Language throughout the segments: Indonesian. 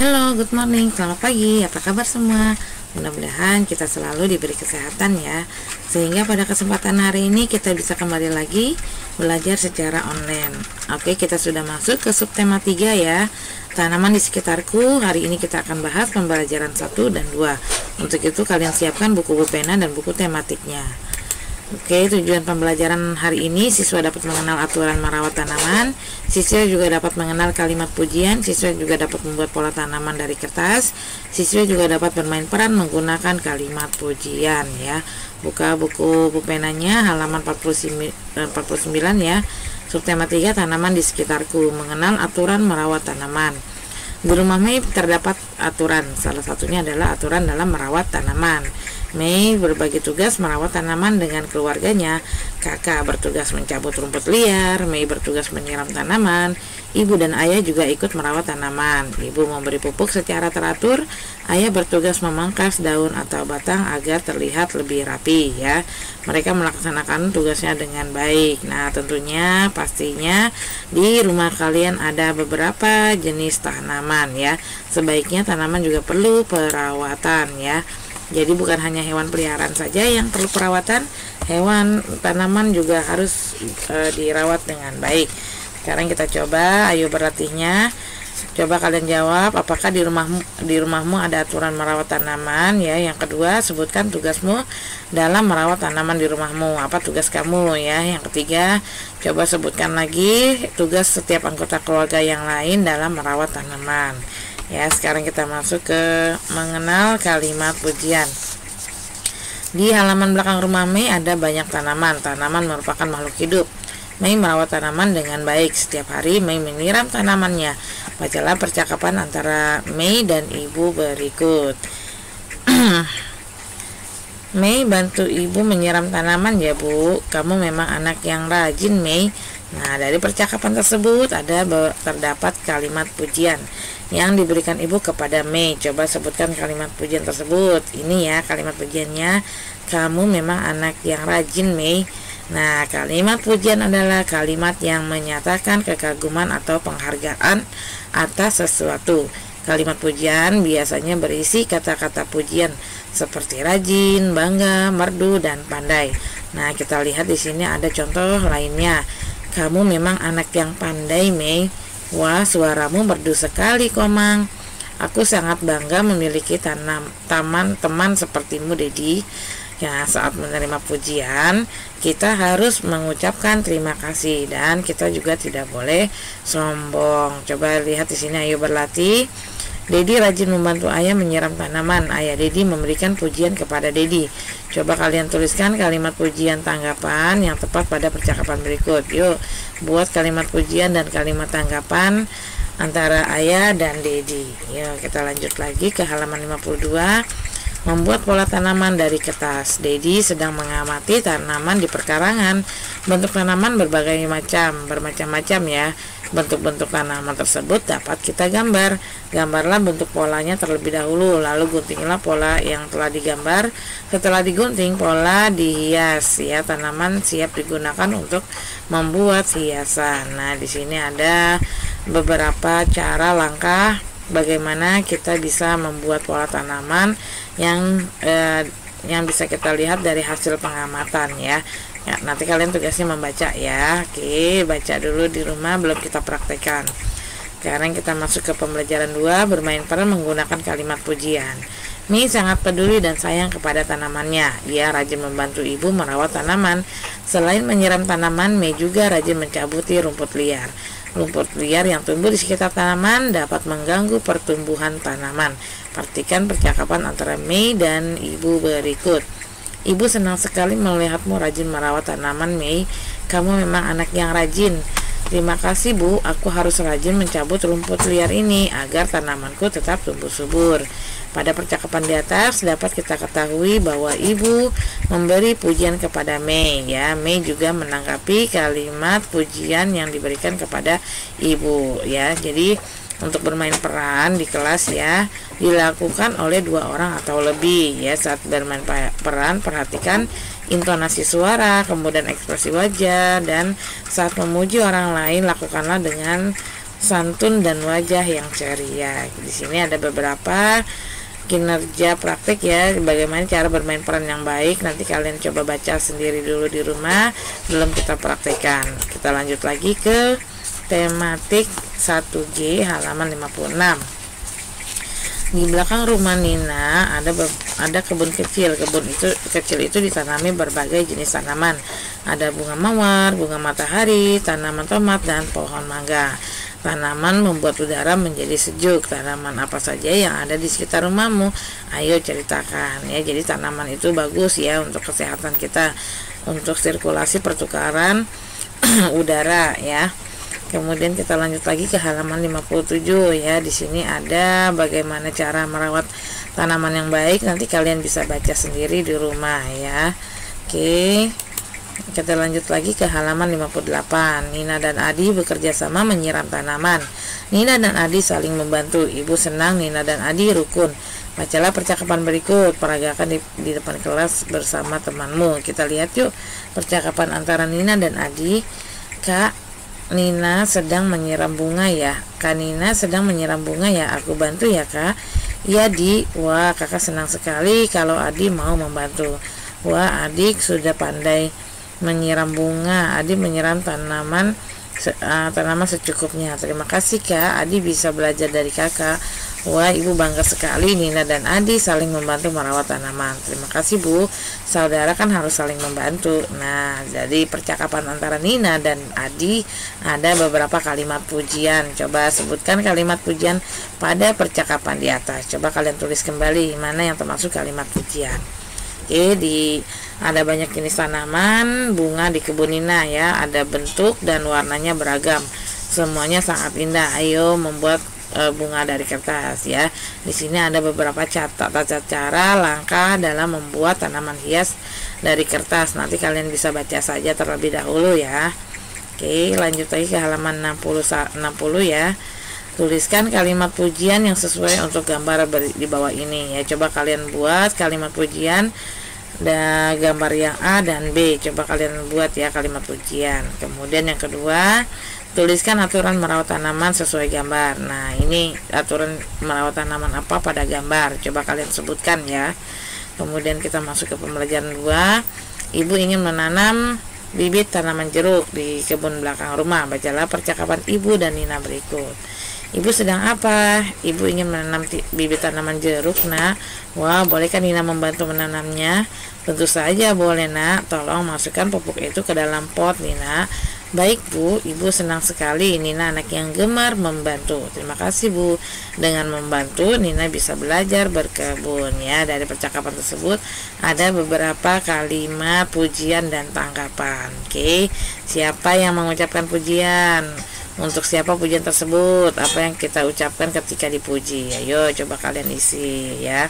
Halo, good morning, selamat pagi, apa kabar semua? Mudah-mudahan kita selalu diberi kesehatan ya. Sehingga pada kesempatan hari ini kita bisa kembali lagi belajar secara online. Oke, kita sudah masuk ke subtema 3 ya. Tanaman di sekitarku. Hari ini kita akan bahas pembelajaran 1 dan 2. Untuk itu kalian siapkan buku pena dan buku tematiknya. Oke, tujuan pembelajaran hari ini siswa dapat mengenal aturan merawat tanaman, siswa juga dapat mengenal kalimat pujian, siswa juga dapat membuat pola tanaman dari kertas, siswa juga dapat bermain peran menggunakan kalimat pujian ya. Buka buku penanya halaman 49 ya. Subtema 3 tanaman di sekitarku, mengenal aturan merawat tanaman. Di rumah Mei terdapat aturan, salah satunya adalah aturan dalam merawat tanaman. Mei berbagi tugas merawat tanaman dengan keluarganya. Kakak bertugas mencabut rumput liar, Mei bertugas menyiram tanaman, ibu dan ayah juga ikut merawat tanaman. Ibu memberi pupuk secara teratur, ayah bertugas memangkas daun atau batang agar terlihat lebih rapi ya. Mereka melaksanakan tugasnya dengan baik. Nah, tentunya pastinya di rumah kalian ada beberapa jenis tanaman ya. Sebaiknya tanaman juga perlu perawatan ya. Jadi bukan hanya hewan peliharaan saja yang perlu perawatan, hewan tanaman juga harus dirawat dengan baik. Sekarang kita coba, ayo berlatihnya. Coba kalian jawab, apakah di rumahmu ada aturan merawat tanaman ya. Yang kedua, sebutkan tugasmu dalam merawat tanaman di rumahmu. Apa tugas kamu ya. Yang ketiga, coba sebutkan lagi tugas setiap anggota keluarga yang lain dalam merawat tanaman. Ya, sekarang kita masuk ke mengenal kalimat pujian. Di halaman belakang rumah Mei ada banyak tanaman. Tanaman merupakan makhluk hidup. Mei merawat tanaman dengan baik. Setiap hari Mei menyiram tanamannya. Bacalah percakapan antara Mei dan ibu berikut. Mei, bantu ibu menyiram tanaman ya bu. Kamu memang anak yang rajin Mei. Nah, dari percakapan tersebut terdapat kalimat pujian yang diberikan ibu kepada Mei. Coba sebutkan kalimat pujian tersebut. Ini ya kalimat pujiannya. Kamu memang anak yang rajin Mei. Nah, kalimat pujian adalah kalimat yang menyatakan kekaguman atau penghargaan atas sesuatu. Kalimat pujian biasanya berisi kata-kata pujian seperti rajin, bangga, merdu, dan pandai. Nah, kita lihat di sini ada contoh lainnya. Kamu memang anak yang pandai Mei. Wah, suaramu merdu sekali Komang. Aku sangat bangga memiliki teman sepertimu Dedi. Ya, saat menerima pujian, kita harus mengucapkan terima kasih dan kita juga tidak boleh sombong. Coba lihat di sini, ayo berlatih. Dedi rajin membantu ayah menyiram tanaman. Ayah Dedi memberikan pujian kepada Dedi. Coba kalian tuliskan kalimat pujian tanggapan yang tepat pada percakapan berikut. Yuk, buat kalimat pujian dan kalimat tanggapan antara ayah dan Dedi. Yuk, kita lanjut lagi ke halaman 52. Membuat pola tanaman dari kertas. Dedi sedang mengamati tanaman di perkarangan. Bentuk tanaman bermacam-macam ya. Bentuk-bentuk tanaman tersebut dapat kita gambar. Gambarlah bentuk polanya terlebih dahulu, lalu guntinglah pola yang telah digambar. Setelah digunting, pola dihias ya. Tanaman siap digunakan untuk membuat hiasan. Nah, di sini ada beberapa cara langkah bagaimana kita bisa membuat pola tanaman yang bisa kita lihat dari hasil pengamatan ya. Ya, nanti kalian tugasnya membaca ya. Oke, baca dulu di rumah, belum kita praktekkan. Sekarang kita masuk ke pembelajaran 2, bermain peran menggunakan kalimat pujian. Mei sangat peduli dan sayang kepada tanamannya. Dia rajin membantu ibu merawat tanaman. Selain menyiram tanaman, Mei juga rajin mencabuti rumput liar. Rumput liar yang tumbuh di sekitar tanaman dapat mengganggu pertumbuhan tanaman. Perhatikan percakapan antara Mei dan ibu berikut. Ibu senang sekali melihatmu rajin merawat tanaman Mei. Kamu memang anak yang rajin. Terima kasih bu, aku harus rajin mencabut rumput liar ini agar tanamanku tetap tumbuh subur. Pada percakapan di atas dapat kita ketahui bahwa ibu memberi pujian kepada Mei ya. Mei juga menanggapi kalimat pujian yang diberikan kepada ibu ya. Jadi untuk bermain peran di kelas ya dilakukan oleh 2 orang atau lebih ya. Saat bermain peran perhatikan intonasi suara, kemudian ekspresi wajah, dan saat memuji orang lain lakukanlah dengan santun dan wajah yang ceria. Di sini ada beberapa kinerja praktik ya, bagaimana cara bermain peran yang baik. Nanti kalian coba baca sendiri dulu di rumah, belum kita praktekkan. Kita lanjut lagi ke tematik 1G halaman 56. Di belakang rumah Nina ada kebun kecil. Kebun kecil itu ditanami berbagai jenis tanaman. Ada bunga mawar, bunga matahari, tanaman tomat, dan pohon mangga. Tanaman membuat udara menjadi sejuk. Tanaman apa saja yang ada di sekitar rumahmu? Ayo ceritakan ya. Jadi tanaman itu bagus ya untuk kesehatan kita, untuk sirkulasi pertukaran udara ya. Kemudian kita lanjut lagi ke halaman 57 ya. Di sini ada bagaimana cara merawat tanaman yang baik. Nanti kalian bisa baca sendiri di rumah ya. Oke. Kita lanjut lagi ke halaman 58. Nina dan Adi bekerja sama menyiram tanaman. Nina dan Adi saling membantu. Ibu senang Nina dan Adi rukun. Bacalah percakapan berikut. Peragakan di depan kelas bersama temanmu. Kita lihat yuk percakapan antara Nina dan Adi. Kak, Nina sedang menyiram bunga ya. Kak Nina sedang menyiram bunga ya. Aku bantu ya kak. Iya Di. Wah, kakak senang sekali kalau Adi mau membantu. Wah, adik sudah pandai menyiram bunga. Adi menyiram tanaman secukupnya. Terima kasih kak. Adi bisa belajar dari kakak. Wah, ibu bangga sekali Nina dan Adi saling membantu merawat tanaman. Terima kasih bu. Saudara kan harus saling membantu. Nah, jadi percakapan antara Nina dan Adi ada beberapa kalimat pujian. Coba sebutkan kalimat pujian pada percakapan di atas. Coba kalian tulis kembali mana yang termasuk kalimat pujian. Oke, ada banyak jenis tanaman bunga di kebun Nina ya. Ada bentuk dan warnanya beragam. Semuanya sangat indah. Ayo membuat bunga dari kertas ya. Di sini ada beberapa tata cara langkah dalam membuat tanaman hias dari kertas. Nanti kalian bisa baca saja terlebih dahulu ya. Oke, lanjut lagi ke halaman 60 ya. Tuliskan kalimat pujian yang sesuai untuk gambar di bawah ini ya. Coba kalian buat kalimat pujian dan gambar yang A dan B. Coba kalian buat ya kalimat pujian. Kemudian yang kedua, tuliskan aturan merawat tanaman sesuai gambar. Nah, ini aturan merawat tanaman apa pada gambar. Coba kalian sebutkan ya. Kemudian kita masuk ke pembelajaran 2. Ibu ingin menanam bibit tanaman jeruk di kebun belakang rumah. Bacalah percakapan Ibu dan Nina berikut. Ibu sedang apa? Ibu ingin menanam bibit tanaman jeruk, nak. Wah, bolehkah Nina membantu menanamnya? Tentu saja boleh, nak. Tolong masukkan pupuk itu ke dalam pot, Nina. Baik bu, ibu senang sekali Nina anak yang gemar membantu. Terima kasih bu. Dengan membantu Nina bisa belajar berkebun ya. Dari percakapan tersebut ada beberapa kalimat pujian dan tanggapan. Oke, siapa yang mengucapkan pujian? Untuk siapa pujian tersebut? Apa yang kita ucapkan ketika dipuji? Ayo coba kalian isi ya.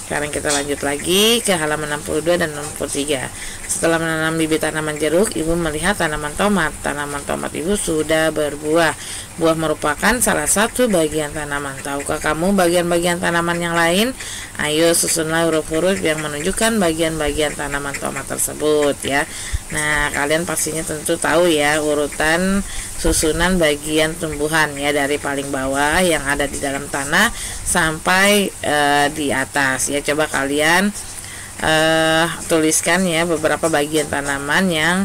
Sekarang kita lanjut lagi ke halaman 62 dan 63. Setelah menanam bibit tanaman jeruk, ibu melihat tanaman tomat. Tanaman tomat ibu sudah berbuah. Buah merupakan salah satu bagian tanaman. Tahukah kamu bagian-bagian tanaman yang lain? Ayo susunlah huruf-huruf yang menunjukkan bagian-bagian tanaman tomat tersebut ya. Nah, kalian pastinya tentu tahu ya urutan susunan bagian tumbuhan ya, dari paling bawah yang ada di dalam tanah sampai di atas ya. Coba kalian tuliskan ya beberapa bagian tanaman yang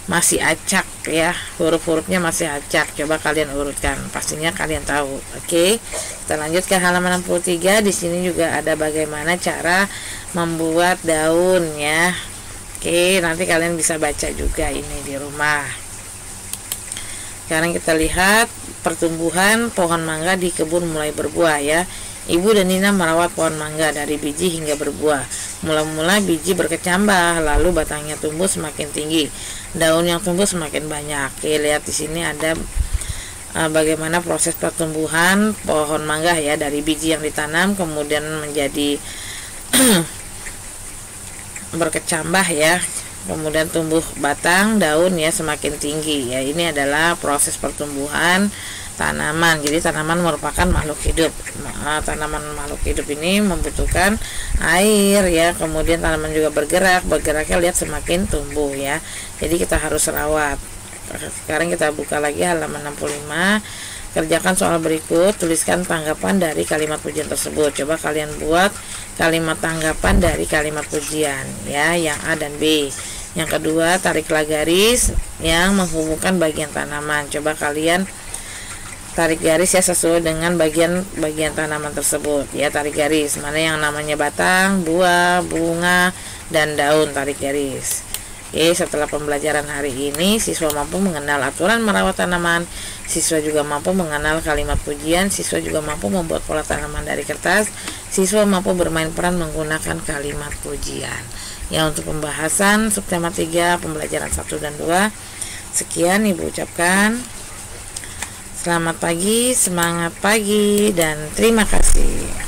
masih acak ya, huruf-hurufnya masih acak. Coba kalian urutkan, pastinya kalian tahu. Oke, kita lanjut ke halaman 63. Di sini juga ada bagaimana cara membuat daun ya. Oke, nanti kalian bisa baca juga ini di rumah. Sekarang kita lihat pertumbuhan pohon mangga di kebun mulai berbuah ya. Ibu dan Nina merawat pohon mangga dari biji hingga berbuah. Mula-mula biji berkecambah, lalu batangnya tumbuh semakin tinggi, daun yang tumbuh semakin banyak. Oke, lihat di sini ada bagaimana proses pertumbuhan pohon mangga ya, dari biji yang ditanam kemudian menjadi berkecambah ya, kemudian tumbuh batang, daun ya semakin tinggi ya. Ini adalah proses pertumbuhan tanaman. Jadi tanaman merupakan makhluk hidup. Tanaman makhluk hidup ini membutuhkan air ya, kemudian tanaman juga bergeraknya lihat semakin tumbuh ya. Jadi kita harus rawat. Sekarang kita buka lagi halaman 65. Kerjakan soal berikut, tuliskan tanggapan dari kalimat pujian tersebut. Coba kalian buat kalimat tanggapan dari kalimat pujian ya, yang A dan B. Yang kedua, tariklah garis yang menghubungkan bagian tanaman. Coba kalian tarik garis ya sesuai dengan bagian tanaman tersebut ya. Tarik garis mana yang namanya batang, buah, bunga, dan daun. Tarik garis. Oke, setelah pembelajaran hari ini, siswa mampu mengenal aturan merawat tanaman, siswa juga mampu mengenal kalimat pujian, siswa juga mampu membuat pola tanaman dari kertas, siswa mampu bermain peran menggunakan kalimat pujian. Ya, untuk pembahasan subtema 3, pembelajaran 1 dan 2, sekian Ibu ucapkan. Selamat pagi, semangat pagi, dan terima kasih.